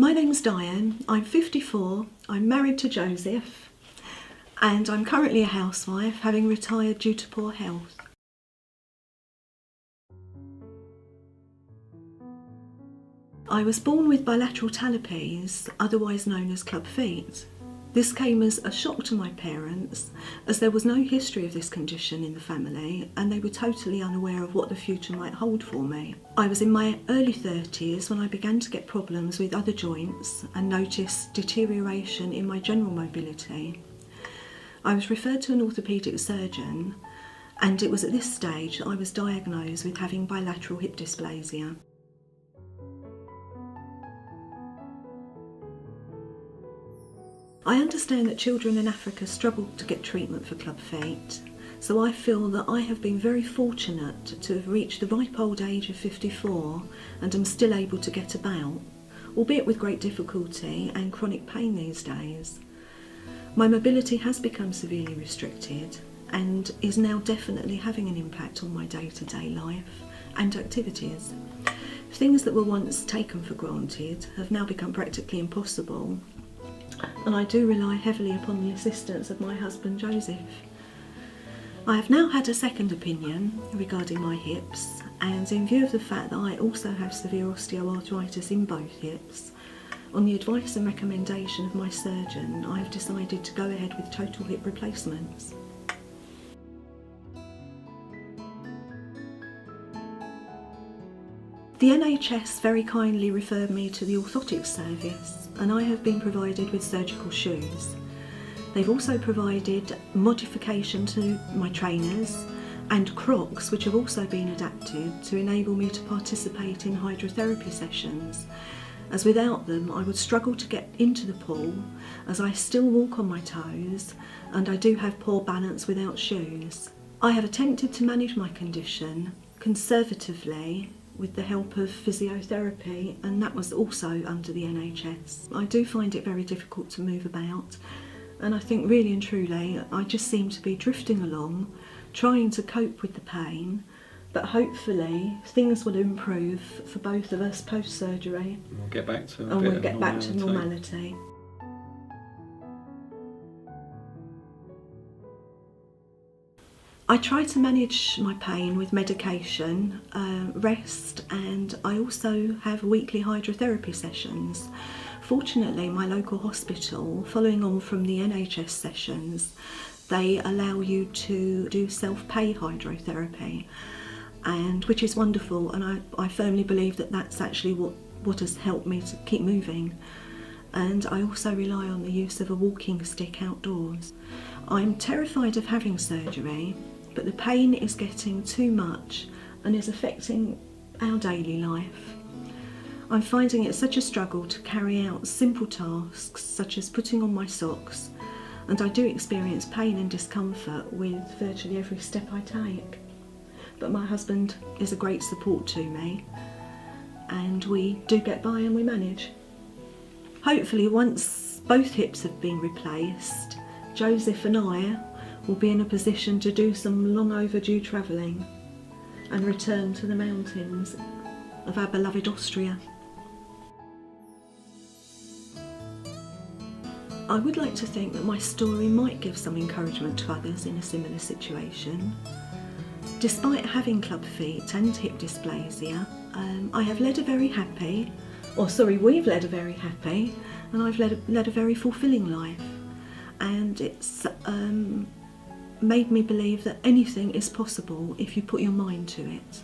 My name's Diane, I'm 54, I'm married to Joseph, and I'm currently a housewife, having retired due to poor health. I was born with bilateral talipes, otherwise known as club feet. This came as a shock to my parents, as there was no history of this condition in the family and they were totally unaware of what the future might hold for me. I was in my early 30s when I began to get problems with other joints and noticed deterioration in my general mobility. I was referred to an orthopaedic surgeon, and it was at this stage that I was diagnosed with having bilateral hip dysplasia. I understand that children in Africa struggle to get treatment for club feet, so I feel that I have been very fortunate to have reached the ripe old age of 54 and am still able to get about, albeit with great difficulty and chronic pain these days. My mobility has become severely restricted and is now definitely having an impact on my day-to-day life and activities. Things that were once taken for granted have now become practically impossible, and I do rely heavily upon the assistance of my husband Joseph. I have now had a second opinion regarding my hips, and in view of the fact that I also have severe osteoarthritis in both hips, on the advice and recommendation of my surgeon, I have decided to go ahead with total hip replacements. The NHS very kindly referred me to the orthotics service, and I have been provided with surgical shoes. They've also provided modification to my trainers and Crocs, which have also been adapted to enable me to participate in hydrotherapy sessions, as without them I would struggle to get into the pool, as I still walk on my toes and I do have poor balance without shoes. I have attempted to manage my condition conservatively with the help of physiotherapy, and that was also under the NHS. I do find it very difficult to move about, and I think really and truly I just seem to be drifting along, trying to cope with the pain, but hopefully things will improve for both of us post-surgery. We'll get back to normality. I try to manage my pain with medication, rest, and I also have weekly hydrotherapy sessions. Fortunately, my local hospital, following on from the NHS sessions, they allow you to do self-pay hydrotherapy, and which is wonderful, and I firmly believe that that's actually what has helped me to keep moving. And I also rely on the use of a walking stick outdoors. I'm terrified of having surgery, but the pain is getting too much and is affecting our daily life. I'm finding it such a struggle to carry out simple tasks such as putting on my socks, and I do experience pain and discomfort with virtually every step I take. But my husband is a great support to me, and we do get by and we manage. Hopefully, once both hips have been replaced, Joseph and I will be in a position to do some long overdue travelling and return to the mountains of our beloved Austria. I would like to think that my story might give some encouragement to others in a similar situation. Despite having club feet and hip dysplasia, I have led a very happy, we've led a very happy, and I've led a very fulfilling life. And it's made me believe that anything is possible if you put your mind to it.